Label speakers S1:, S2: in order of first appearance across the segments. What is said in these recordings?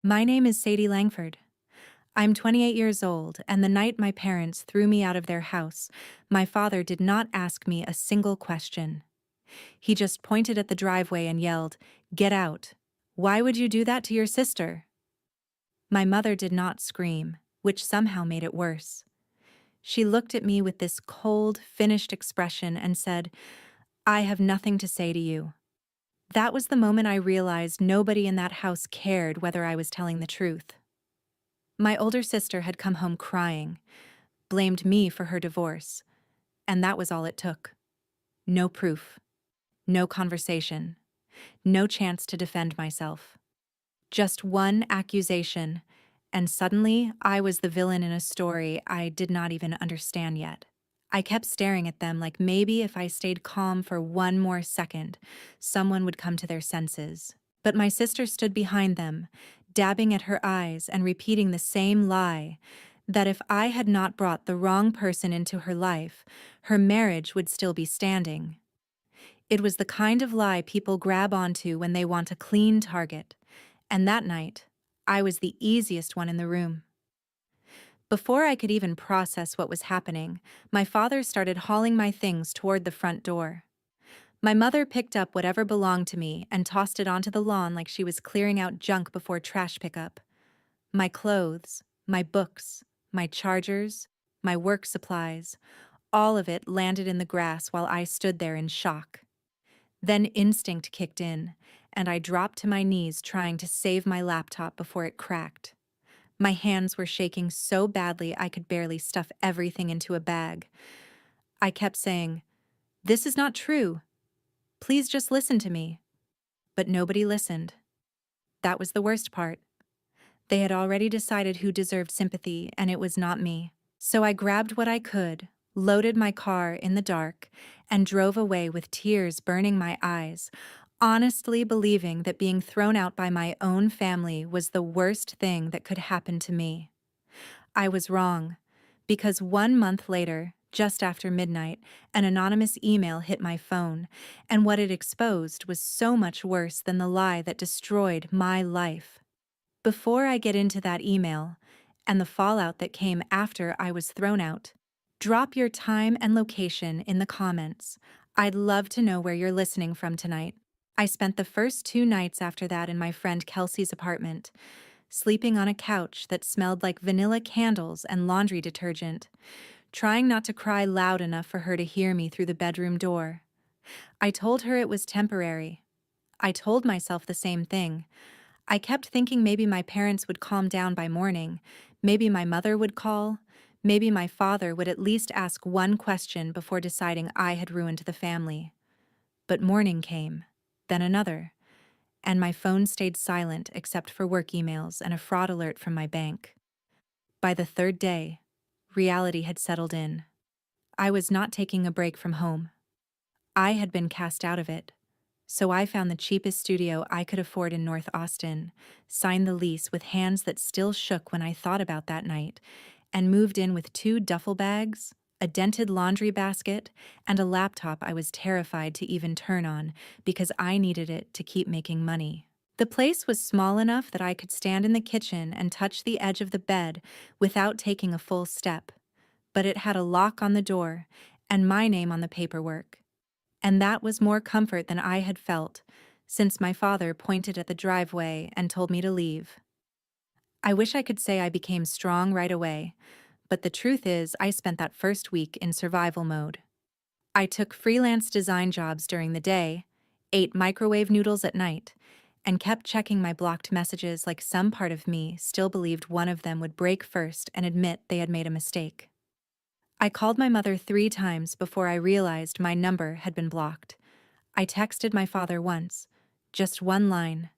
S1: My name is Sadie Langford. I'm 28 years old, and the night my parents threw me out of their house, my father did not ask me a single question. He just pointed at the driveway and yelled, "Get out! Why would you do that to your sister?" My mother did not scream, which somehow made it worse. She looked at me with this cold, finished expression and said, "I have nothing to say to you." That was the moment I realized nobody in that house cared whether I was telling the truth. My older sister had come home crying, blamed me for her divorce, and that was all it took. No proof, no conversation, no chance to defend myself. Just one accusation, and suddenly I was the villain in a story I did not even understand yet. I kept staring at them like maybe if I stayed calm for one more second, someone would come to their senses. But my sister stood behind them, dabbing at her eyes and repeating the same lie, that if I had not brought the wrong person into her life, her marriage would still be standing. It was the kind of lie people grab onto when they want a clean target, and that night, I was the easiest one in the room. Before I could even process what was happening, my father started hauling my things toward the front door. My mother picked up whatever belonged to me and tossed it onto the lawn like she was clearing out junk before trash pickup. My clothes, my books, my chargers, my work supplies, all of it landed in the grass while I stood there in shock. Then instinct kicked in, and I dropped to my knees trying to save my laptop before it cracked. My hands were shaking so badly I could barely stuff everything into a bag. I kept saying, "This is not true. Please just listen to me." But nobody listened. That was the worst part. They had already decided who deserved sympathy, and it was not me. So I grabbed what I could, loaded my car in the dark, and drove away with tears burning my eyes, honestly believing that being thrown out by my own family was the worst thing that could happen to me. I was wrong, because 1 month later, just after midnight, an anonymous email hit my phone, and what it exposed was so much worse than the lie that destroyed my life. Before I get into that email, and the fallout that came after I was thrown out, drop your time and location in the comments. I'd love to know where you're listening from tonight. I spent the first 2 nights after that in my friend Kelsey's apartment, sleeping on a couch that smelled like vanilla candles and laundry detergent, trying not to cry loud enough for her to hear me through the bedroom door. I told her it was temporary. I told myself the same thing. I kept thinking maybe my parents would calm down by morning, maybe my mother would call, maybe my father would at least ask one question before deciding I had ruined the family. But morning came, then another, and my phone stayed silent except for work emails and a fraud alert from my bank. By the third day, reality had settled in. I was not taking a break from home. I had been cast out of it. So I found the cheapest studio I could afford in North Austin, signed the lease with hands that still shook when I thought about that night, and moved in with 2 duffel bags, a dented laundry basket, and a laptop I was terrified to even turn on because I needed it to keep making money. The place was small enough that I could stand in the kitchen and touch the edge of the bed without taking a full step, but it had a lock on the door and my name on the paperwork. And that was more comfort than I had felt, since my father pointed at the driveway and told me to leave. I wish I could say I became strong right away, but the truth is I spent that first week in survival mode. I took freelance design jobs during the day, ate microwave noodles at night, and kept checking my blocked messages like some part of me still believed one of them would break first and admit they had made a mistake. I called my mother 3 times before I realized my number had been blocked. I texted my father once, just one line,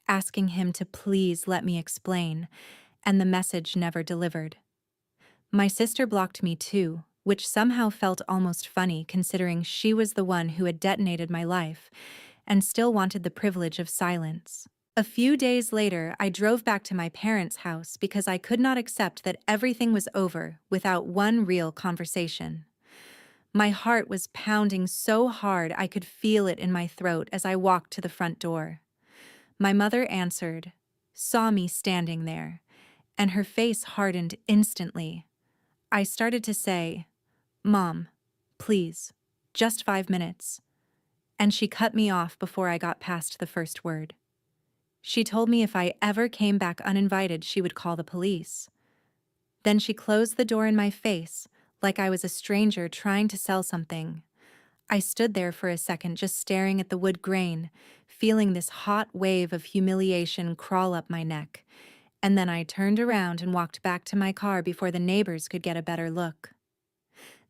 S1: asking him to please let me explain, and the message never delivered. My sister blocked me too, which somehow felt almost funny considering she was the one who had detonated my life, and still wanted the privilege of silence. A few days later, I drove back to my parents' house because I could not accept that everything was over without one real conversation. My heart was pounding so hard I could feel it in my throat as I walked to the front door. My mother answered, saw me standing there, and her face hardened instantly. I started to say, "Mom, please, just 5 minutes." And she cut me off before I got past the first word. She told me if I ever came back uninvited, she would call the police. Then she closed the door in my face, like I was a stranger trying to sell something. I stood there for a second just staring at the wood grain, feeling this hot wave of humiliation crawl up my neck, and then I turned around and walked back to my car before the neighbors could get a better look.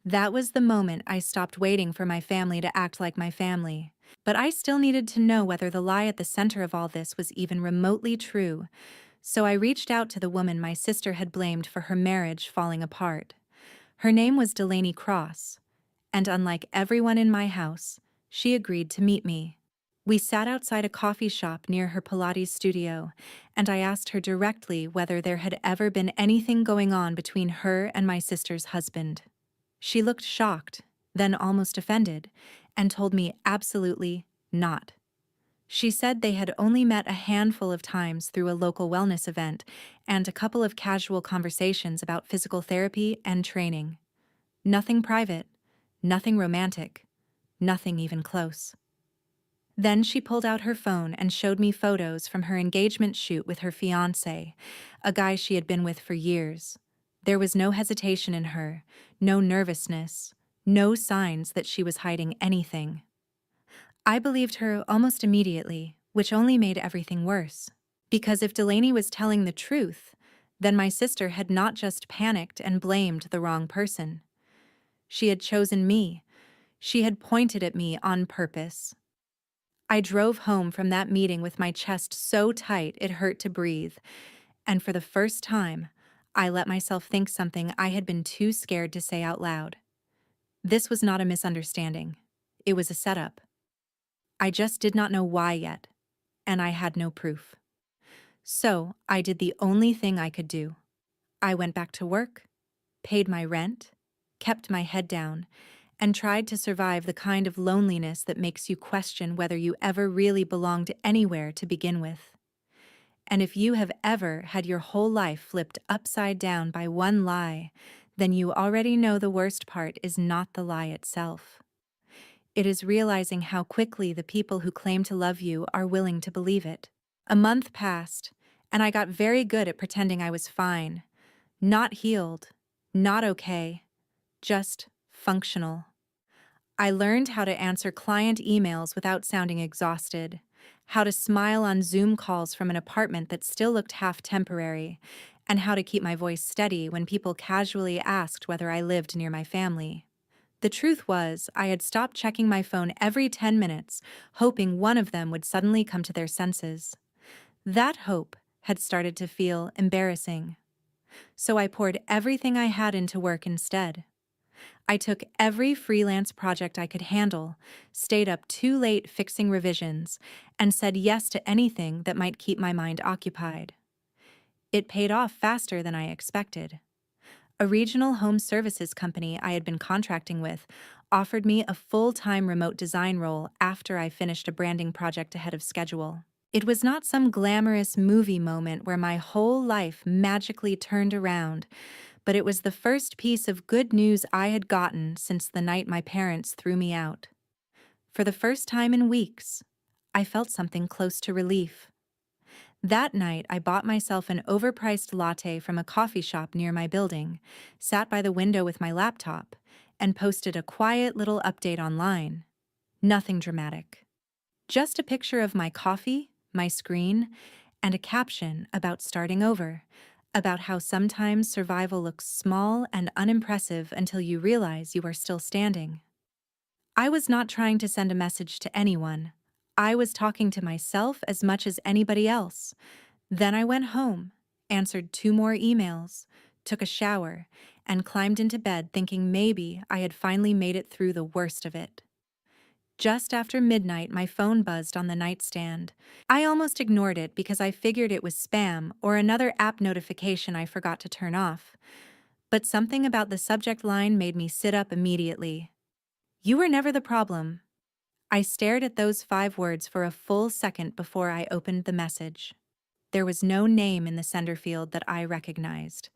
S1: That was the moment I stopped waiting for my family to act like my family. But I still needed to know whether the lie at the center of all this was even remotely true, so I reached out to the woman my sister had blamed for her marriage falling apart. Her name was Delaney Cross, and unlike everyone in my house, she agreed to meet me. We sat outside a coffee shop near her Pilates studio, and I asked her directly whether there had ever been anything going on between her and my sister's husband. She looked shocked, then almost offended, and told me absolutely not. She said they had only met a handful of times through a local wellness event and a couple of casual conversations about physical therapy and training. Nothing private, nothing romantic, nothing even close. Then she pulled out her phone and showed me photos from her engagement shoot with her fiancé, a guy she had been with for years. There was no hesitation in her, no nervousness, no signs that she was hiding anything. I believed her almost immediately, which only made everything worse. Because if Delaney was telling the truth, then my sister had not just panicked and blamed the wrong person. She had chosen me. She had pointed at me on purpose. I drove home from that meeting with my chest so tight it hurt to breathe, and for the first time, I let myself think something I had been too scared to say out loud. This was not a misunderstanding. It was a setup. I just did not know why yet, and I had no proof. So I did the only thing I could do. I went back to work, paid my rent, kept my head down, and tried to survive the kind of loneliness that makes you question whether you ever really belonged anywhere to begin with. And if you have ever had your whole life flipped upside down by one lie, then you already know the worst part is not the lie itself. It is realizing how quickly the people who claim to love you are willing to believe it. A month passed, and I got very good at pretending I was fine. Not healed, not okay, just functional. I learned how to answer client emails without sounding exhausted, how to smile on Zoom calls from an apartment that still looked half temporary, and how to keep my voice steady when people casually asked whether I lived near my family. The truth was, I had stopped checking my phone every 10 minutes, hoping one of them would suddenly come to their senses. That hope had started to feel embarrassing. So I poured everything I had into work instead. I took every freelance project I could handle, stayed up too late fixing revisions, and said yes to anything that might keep my mind occupied. It paid off faster than I expected. A regional home services company I had been contracting with offered me a full-time remote design role after I finished a branding project ahead of schedule. It was not some glamorous movie moment where my whole life magically turned around, but it was the first piece of good news I had gotten since the night my parents threw me out. For the first time in weeks, I felt something close to relief. That night, I bought myself an overpriced latte from a coffee shop near my building, sat by the window with my laptop, and posted a quiet little update online. Nothing dramatic. Just a picture of my coffee, my screen, and a caption about starting over, about how sometimes survival looks small and unimpressive until you realize you are still standing. I was not trying to send a message to anyone. I was talking to myself as much as anybody else. Then I went home, answered 2 more emails, took a shower, and climbed into bed thinking maybe I had finally made it through the worst of it. Just after midnight, my phone buzzed on the nightstand. I almost ignored it because I figured it was spam or another app notification I forgot to turn off. But something about the subject line made me sit up immediately. "You were never the problem." I stared at those 5 words for a full second before I opened the message. There was no name in the sender field that I recognized,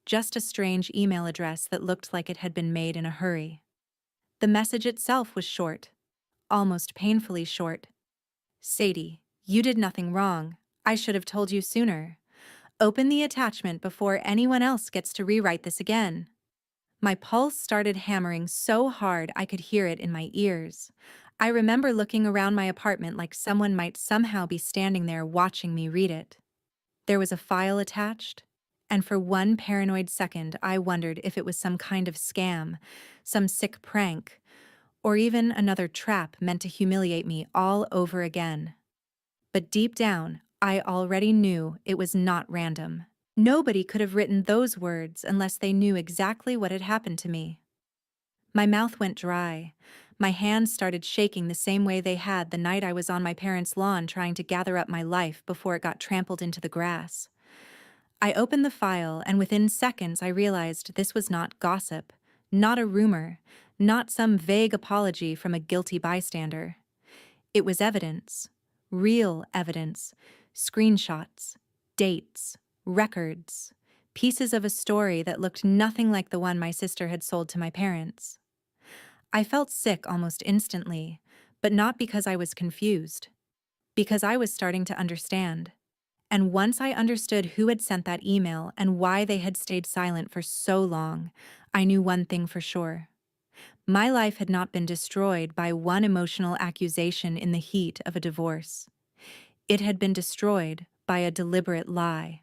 S1: just a strange email address that looked like it had been made in a hurry. The message itself was short, almost painfully short. Sadie, you did nothing wrong. I should have told you sooner. Open the attachment before anyone else gets to rewrite this again. My pulse started hammering so hard I could hear it in my ears. I remember looking around my apartment like someone might somehow be standing there watching me read it. There was a file attached, and for one paranoid second I wondered if it was some kind of scam, some sick prank, or even another trap meant to humiliate me all over again. But deep down, I already knew it was not random. Nobody could have written those words unless they knew exactly what had happened to me. My mouth went dry. My hands started shaking the same way they had the night I was on my parents' lawn trying to gather up my life before it got trampled into the grass. I opened the file, and within seconds I realized this was not gossip, not a rumor, not some vague apology from a guilty bystander. It was evidence, real evidence, screenshots, dates, records, pieces of a story that looked nothing like the one my sister had sold to my parents. I felt sick almost instantly, but not because I was confused, because I was starting to understand. And once I understood who had sent that email and why they had stayed silent for so long, I knew one thing for sure. My life had not been destroyed by one emotional accusation in the heat of a divorce. It had been destroyed by a deliberate lie,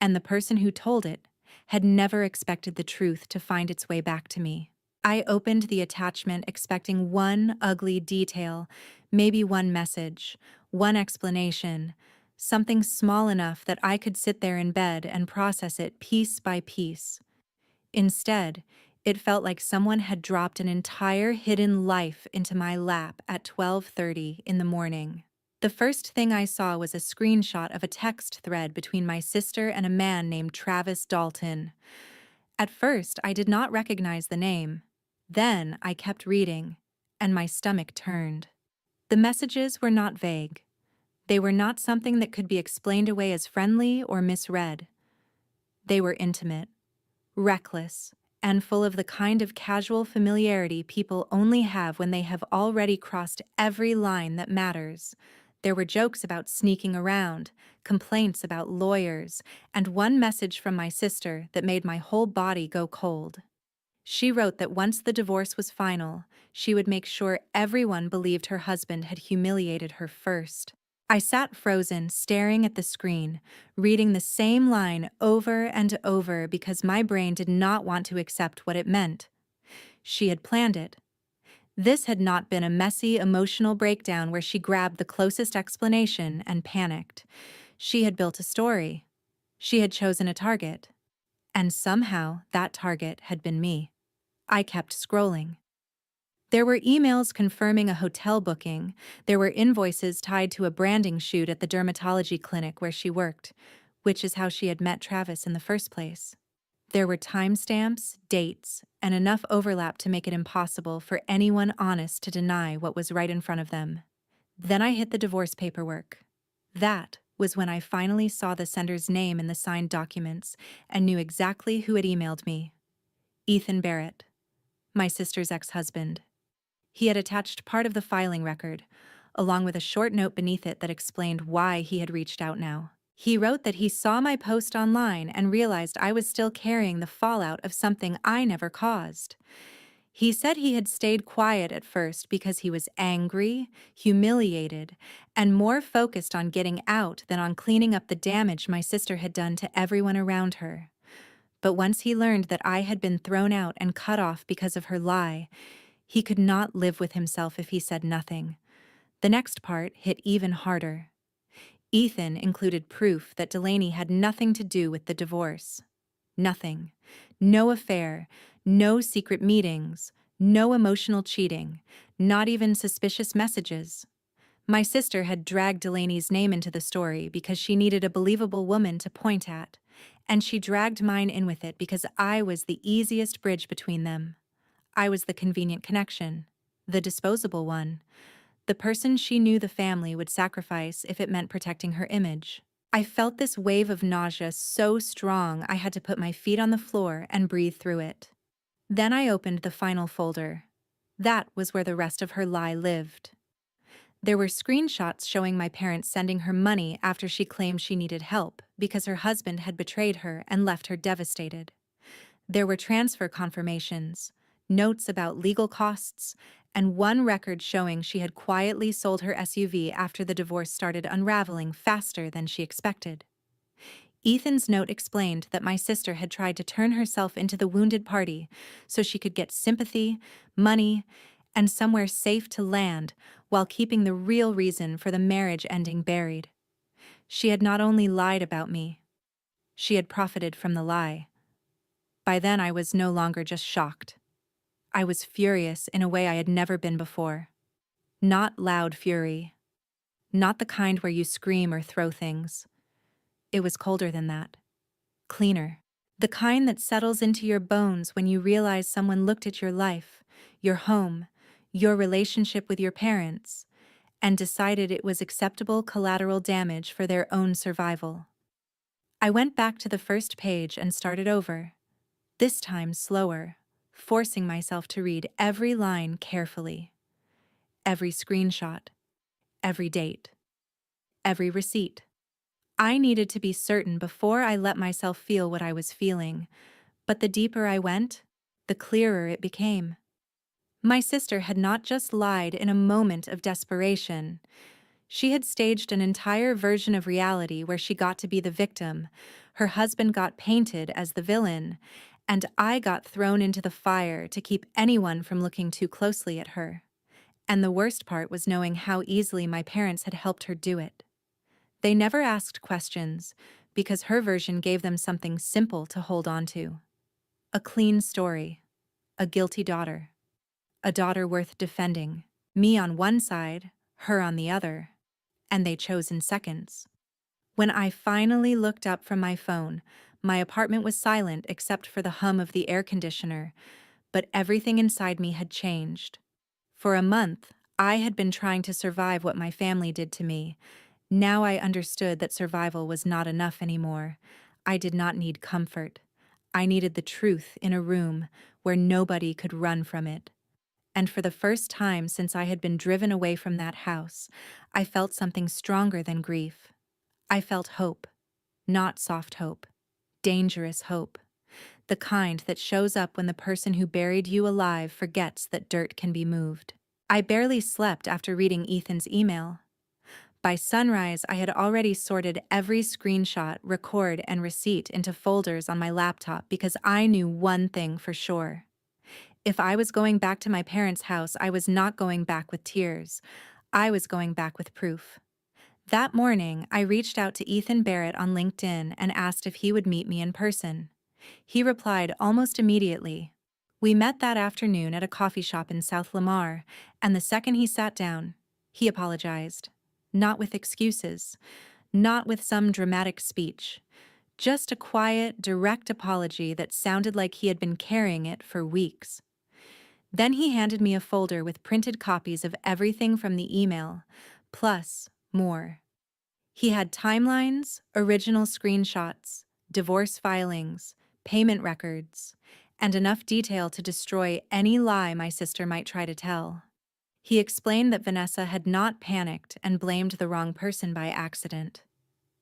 S1: and the person who told it had never expected the truth to find its way back to me. I opened the attachment expecting one ugly detail, maybe one message, one explanation, something small enough that I could sit there in bed and process it piece by piece. Instead, it felt like someone had dropped an entire hidden life into my lap at 12:30 in the morning. The first thing I saw was a screenshot of a text thread between my sister and a man named Travis Dalton. At first, I did not recognize the name. Then I kept reading, and my stomach turned. The messages were not vague. They were not something that could be explained away as friendly or misread. They were intimate, reckless, and full of the kind of casual familiarity people only have when they have already crossed every line that matters. There were jokes about sneaking around, complaints about lawyers, and one message from my sister that made my whole body go cold. She wrote that once the divorce was final, she would make sure everyone believed her husband had humiliated her first. I sat frozen, staring at the screen, reading the same line over and over because my brain did not want to accept what it meant. She had planned it. This had not been a messy, emotional breakdown where she grabbed the closest explanation and panicked. She had built a story. She had chosen a target. And somehow that target had been me. I kept scrolling. There were emails confirming a hotel booking. There were invoices tied to a branding shoot at the dermatology clinic where she worked, which is how she had met Travis in the first place. There were timestamps, dates, and enough overlap to make it impossible for anyone honest to deny what was right in front of them. Then I hit the divorce paperwork. That was when I finally saw the sender's name in the signed documents and knew exactly who had emailed me. Ethan Barrett, my sister's ex-husband. He had attached part of the filing record, along with a short note beneath it that explained why he had reached out now. He wrote that he saw my post online and realized I was still carrying the fallout of something I never caused. He said he had stayed quiet at first because he was angry, humiliated, and more focused on getting out than on cleaning up the damage my sister had done to everyone around her. But once he learned that I had been thrown out and cut off because of her lie, he could not live with himself if he said nothing. The next part hit even harder. Ethan included proof that Delaney had nothing to do with the divorce. Nothing. No affair, no secret meetings, no emotional cheating, not even suspicious messages. My sister had dragged Delaney's name into the story because she needed a believable woman to point at, and she dragged mine in with it because I was the easiest bridge between them. I was the convenient connection, the disposable one, the person she knew the family would sacrifice if it meant protecting her image. I felt this wave of nausea so strong I had to put my feet on the floor and breathe through it. Then I opened the final folder. That was where the rest of her lie lived. There were screenshots showing my parents sending her money after she claimed she needed help because her husband had betrayed her and left her devastated. There were transfer confirmations, notes about legal costs, and one record showing she had quietly sold her SUV after the divorce started unraveling faster than she expected. Ethan's note explained that my sister had tried to turn herself into the wounded party so she could get sympathy, money, and somewhere safe to land while keeping the real reason for the marriage ending buried. She had not only lied about me, she had profited from the lie. By then I was no longer just shocked. I was furious in a way I had never been before. Not loud fury. Not the kind where you scream or throw things. It was colder than that. Cleaner. The kind that settles into your bones when you realize someone looked at your life, your home, your relationship with your parents, and decided it was acceptable collateral damage for their own survival. I went back to the first page and started over, this time slower, forcing myself to read every line carefully. Every screenshot, every date, every receipt. I needed to be certain before I let myself feel what I was feeling, but the deeper I went, the clearer it became. My sister had not just lied in a moment of desperation. She had staged an entire version of reality where she got to be the victim, her husband got painted as the villain, and I got thrown into the fire to keep anyone from looking too closely at her. And the worst part was knowing how easily my parents had helped her do it. They never asked questions, because her version gave them something simple to hold on to. A clean story. A guilty daughter. A daughter worth defending. Me on one side, her on the other. And they chose in seconds. When I finally looked up from my phone, my apartment was silent except for the hum of the air conditioner, but everything inside me had changed. For a month, I had been trying to survive what my family did to me. Now I understood that survival was not enough anymore. I did not need comfort. I needed the truth in a room where nobody could run from it. And for the first time since I had been driven away from that house, I felt something stronger than grief. I felt hope. Not soft hope. Dangerous hope. The kind that shows up when the person who buried you alive forgets that dirt can be moved. I barely slept after reading Ethan's email. By sunrise, I had already sorted every screenshot, record, and receipt into folders on my laptop because I knew one thing for sure. If I was going back to my parents' house, I was not going back with tears. I was going back with proof. That morning, I reached out to Ethan Barrett on LinkedIn and asked if he would meet me in person. He replied almost immediately. We met that afternoon at a coffee shop in South Lamar, and the second he sat down, he apologized. Not with excuses, not with some dramatic speech, just a quiet, direct apology that sounded like he had been carrying it for weeks. Then he handed me a folder with printed copies of everything from the email, plus more. He had timelines, original screenshots, divorce filings, payment records, and enough detail to destroy any lie my sister might try to tell. He explained that Vanessa had not panicked and blamed the wrong person by accident.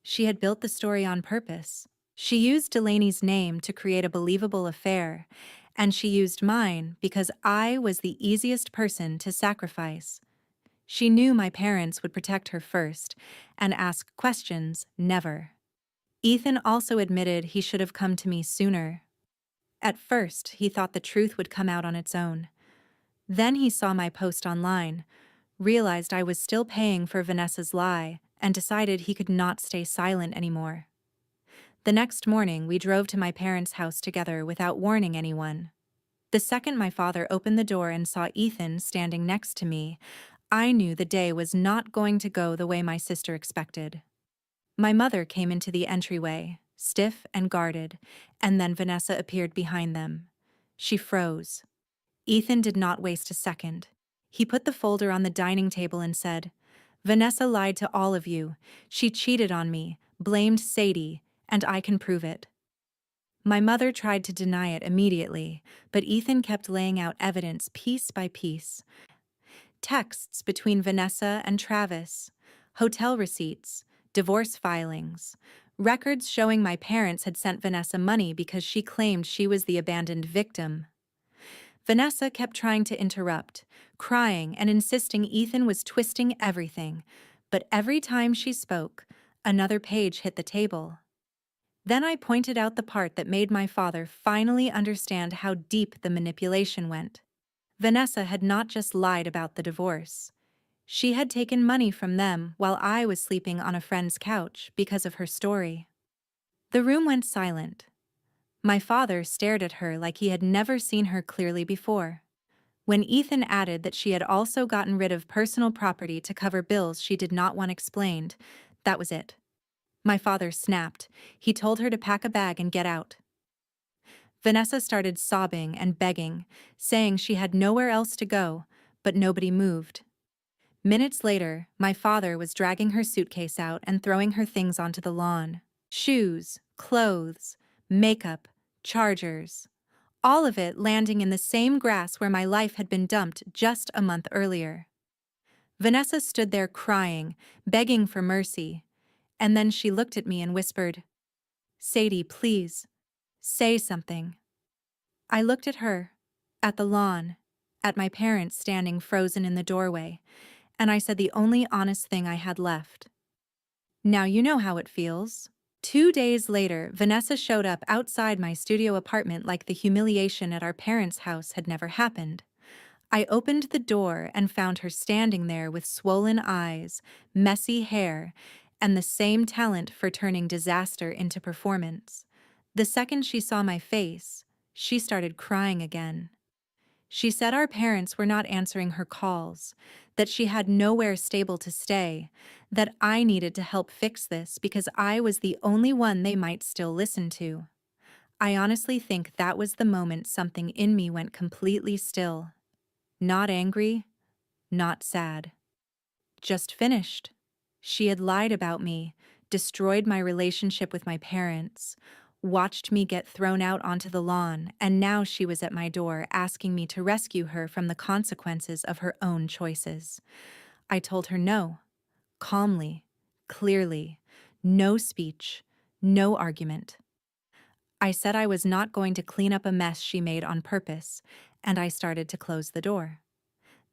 S1: She had built the story on purpose. She used Delaney's name to create a believable affair, and she used mine because I was the easiest person to sacrifice. She knew my parents would protect her first, and ask questions never. Ethan also admitted he should have come to me sooner. At first, he thought the truth would come out on its own. Then he saw my post online, realized I was still paying for Vanessa's lie, and decided he could not stay silent anymore. The next morning, we drove to my parents' house together without warning anyone. The second my father opened the door and saw Ethan standing next to me, I knew the day was not going to go the way my sister expected. My mother came into the entryway, stiff and guarded, and then Vanessa appeared behind them. She froze. Ethan did not waste a second. He put the folder on the dining table and said, "Vanessa lied to all of you. She cheated on me, blamed Sadie, and I can prove it. My mother tried to deny it immediately, but Ethan kept laying out evidence piece by piece. Texts between Vanessa and Travis, hotel receipts, divorce filings, records showing my parents had sent Vanessa money because she claimed she was the abandoned victim. Vanessa kept trying to interrupt, crying and insisting Ethan was twisting everything, but every time she spoke, another page hit the table. Then I pointed out the part that made my father finally understand how deep the manipulation went. Vanessa had not just lied about the divorce. She had taken money from them while I was sleeping on a friend's couch because of her story. The room went silent. My father stared at her like he had never seen her clearly before. When Ethan added that she had also gotten rid of personal property to cover bills she did not want explained, that was it. My father snapped. He told her to pack a bag and get out. Vanessa started sobbing and begging, saying she had nowhere else to go, but nobody moved. Minutes later, my father was dragging her suitcase out and throwing her things onto the lawn. Shoes, clothes, makeup, chargers. All of it landing in the same grass where my life had been dumped just a month earlier. Vanessa stood there crying, begging for mercy, and then she looked at me and whispered, "Sadie, please, say something." I looked at her, at the lawn, at my parents standing frozen in the doorway, and I said the only honest thing I had left. "Now you know how it feels." 2 days later, Vanessa showed up outside my studio apartment like the humiliation at our parents' house had never happened. I opened the door and found her standing there with swollen eyes, messy hair, and the same talent for turning disaster into performance. The second she saw my face, she started crying again. She said our parents were not answering her calls, that she had nowhere stable to stay, that I needed to help fix this because I was the only one they might still listen to. I honestly think that was the moment something in me went completely still. Not angry, not sad. Just finished. She had lied about me, destroyed my relationship with my parents, watched me get thrown out onto the lawn, and now she was at my door asking me to rescue her from the consequences of her own choices. I told her no, calmly, clearly, no speech, no argument. I said I was not going to clean up a mess she made on purpose, and I started to close the door.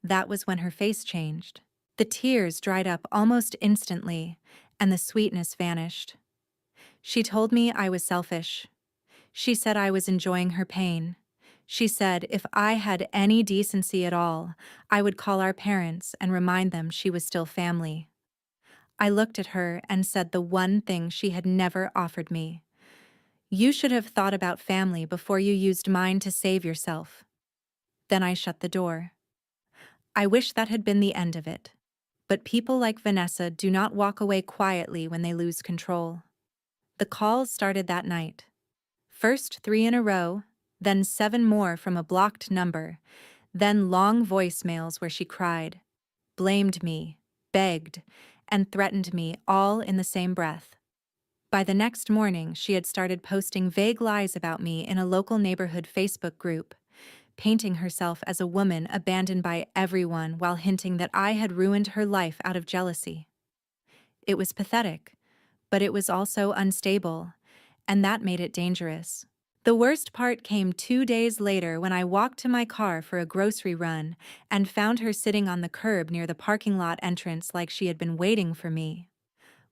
S1: That was when her face changed. The tears dried up almost instantly, and the sweetness vanished. She told me I was selfish. She said I was enjoying her pain. She said if I had any decency at all, I would call our parents and remind them she was still family. I looked at her and said the one thing she had never offered me. "You should have thought about family before you used mine to save yourself." Then I shut the door. I wish that had been the end of it. But people like Vanessa do not walk away quietly when they lose control. The calls started that night. First 3 in a row, then 7 more from a blocked number, then long voicemails where she cried, blamed me, begged, and threatened me all in the same breath. By the next morning, she had started posting vague lies about me in a local neighborhood Facebook group, painting herself as a woman abandoned by everyone while hinting that I had ruined her life out of jealousy. It was pathetic, but it was also unstable, and that made it dangerous. The worst part came 2 days later when I walked to my car for a grocery run and found her sitting on the curb near the parking lot entrance like she had been waiting for me.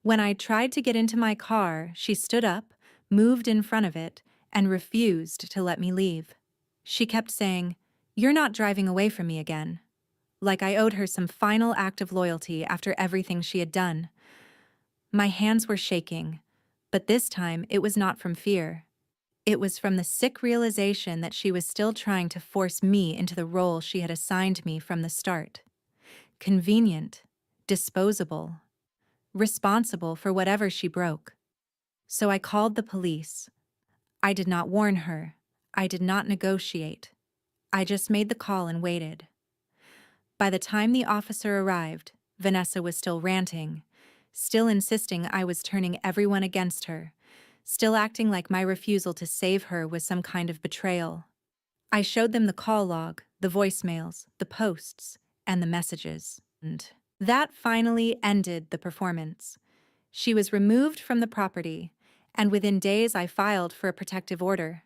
S1: When I tried to get into my car, she stood up, moved in front of it, and refused to let me leave. She kept saying, "You're not driving away from me again," like I owed her some final act of loyalty after everything she had done. My hands were shaking, but this time it was not from fear. It was from the sick realization that she was still trying to force me into the role she had assigned me from the start. Convenient, disposable, responsible for whatever she broke. So I called the police. I did not warn her. I did not negotiate. I just made the call and waited. By the time the officer arrived, Vanessa was still ranting. still insisting I was turning everyone against her, still acting like my refusal to save her was some kind of betrayal. I showed them the call log, the voicemails, the posts, and the messages. And that finally ended the performance. She was removed from the property, and within days I filed for a protective order.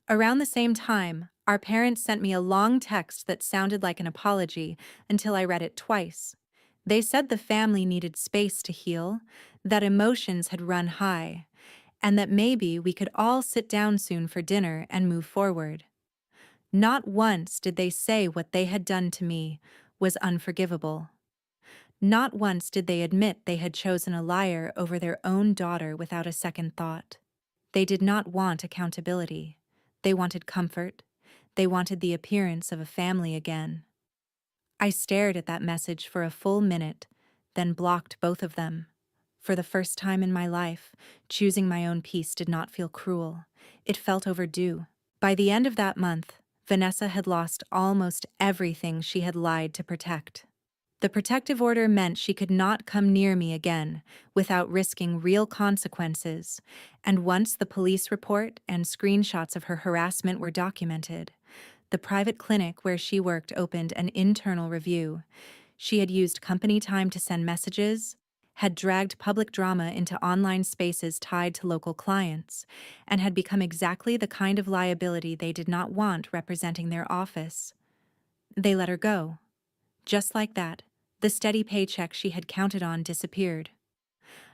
S1: Around the same time, our parents sent me a long text that sounded like an apology until I read it twice. They said the family needed space to heal, that emotions had run high, and that maybe we could all sit down soon for dinner and move forward. Not once did they say what they had done to me was unforgivable. Not once did they admit they had chosen a liar over their own daughter without a second thought. They did not want accountability. They wanted comfort. They wanted the appearance of a family again. I stared at that message for a full minute, then blocked both of them. For the first time in my life, choosing my own peace did not feel cruel. It felt overdue. By the end of that month, Vanessa had lost almost everything she had lied to protect. The protective order meant she could not come near me again without risking real consequences, and once the police report and screenshots of her harassment were documented, the private clinic where she worked opened an internal review. She had used company time to send messages, had dragged public drama into online spaces tied to local clients, and had become exactly the kind of liability they did not want representing their office. They let her go. Just like that, the steady paycheck she had counted on disappeared.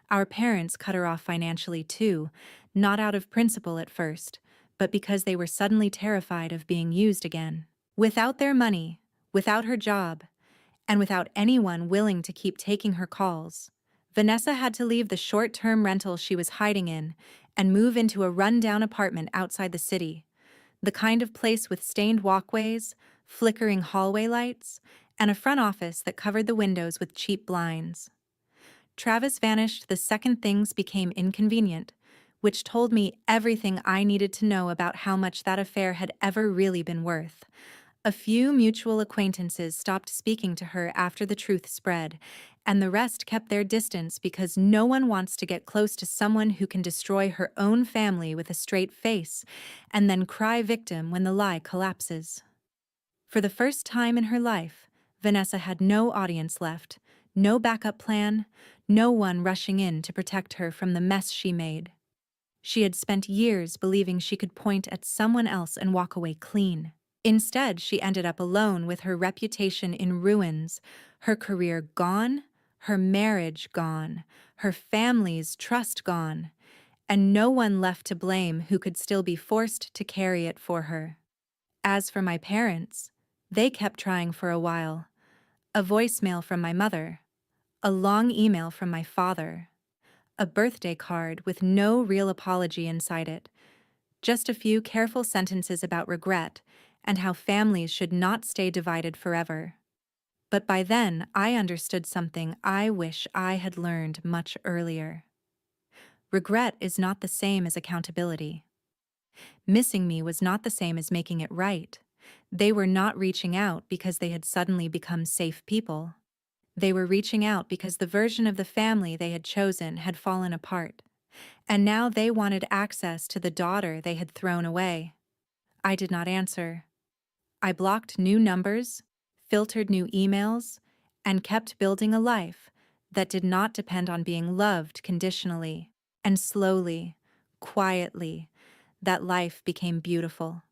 S1: Our parents cut her off financially too, not out of principle at first, but because they were suddenly terrified of being used again. Without their money, without her job, and without anyone willing to keep taking her calls, Vanessa had to leave the short-term rental she was hiding in and move into a run-down apartment outside the city, the kind of place with stained walkways, flickering hallway lights, and a front office that covered the windows with cheap blinds. Travis vanished the second things became inconvenient, which told me everything I needed to know about how much that affair had ever really been worth. A few mutual acquaintances stopped speaking to her after the truth spread, and the rest kept their distance because no one wants to get close to someone who can destroy her own family with a straight face and then cry victim when the lie collapses. For the first time in her life, Vanessa had no audience left, no backup plan, no one rushing in to protect her from the mess she made. She had spent years believing she could point at someone else and walk away clean. Instead, she ended up alone with her reputation in ruins, her career gone, her marriage gone, her family's trust gone, and no one left to blame who could still be forced to carry it for her. As for my parents, they kept trying for a while. A voicemail from my mother, a long email from my father, a birthday card with no real apology inside it, just a few careful sentences about regret and how families should not stay divided forever. But by then, I understood something I wish I had learned much earlier. Regret is not the same as accountability. Missing me was not the same as making it right. They were not reaching out because they had suddenly become safe people. They were reaching out because the version of the family they had chosen had fallen apart, and now they wanted access to the daughter they had thrown away. I did not answer. I blocked new numbers, filtered new emails, and kept building a life that did not depend on being loved conditionally. And slowly, quietly, that life became beautiful.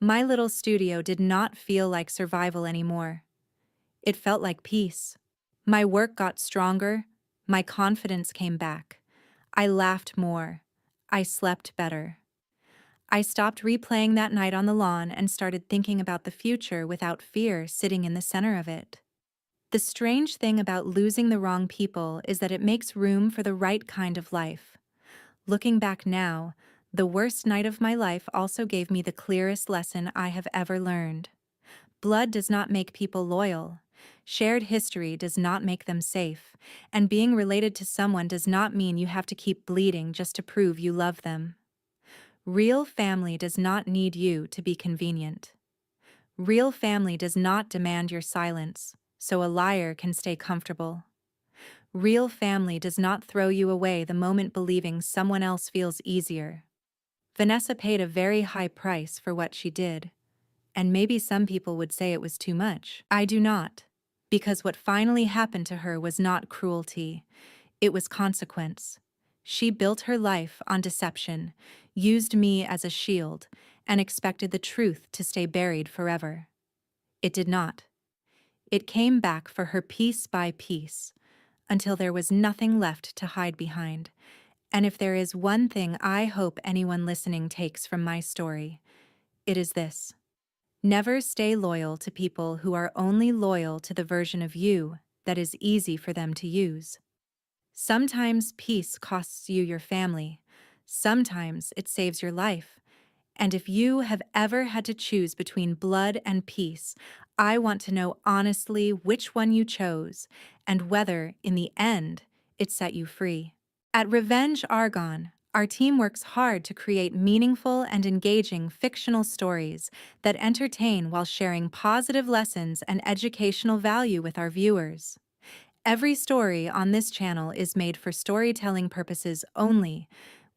S1: My little studio did not feel like survival anymore. It felt like peace. My work got stronger, my confidence came back. I laughed more. I slept better. I stopped replaying that night on the lawn and started thinking about the future without fear sitting in the center of it. The strange thing about losing the wrong people is that it makes room for the right kind of life. Looking back now, the worst night of my life also gave me the clearest lesson I have ever learned. Blood does not make people loyal. Shared history does not make them safe, and being related to someone does not mean you have to keep bleeding just to prove you love them. Real family does not need you to be convenient. Real family does not demand your silence, so a liar can stay comfortable. Real family does not throw you away the moment believing someone else feels easier. Vanessa paid a very high price for what she did, and maybe some people would say it was too much. I do not, because what finally happened to her was not cruelty, it was consequence. She built her life on deception, used me as a shield, and expected the truth to stay buried forever. It did not. It came back for her piece by piece, until there was nothing left to hide behind. And if there is one thing I hope anyone listening takes from my story, it is this. Never stay loyal to people who are only loyal to the version of you that is easy for them to use. Sometimes peace costs you your family. Sometimes it saves your life. And if you have ever had to choose between blood and peace, I want to know honestly which one you chose and whether, in the end, it set you free. At Revenge Argon, our team works hard to create meaningful and engaging fictional stories that entertain while sharing positive lessons and educational value with our viewers. Every story on this channel is made for storytelling purposes only,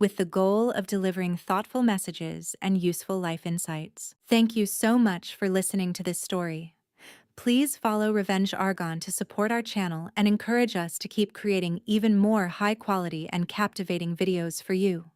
S1: with the goal of delivering thoughtful messages and useful life insights. Thank you so much for listening to this story. Please follow Revenge Argon to support our channel and encourage us to keep creating even more high-quality and captivating videos for you.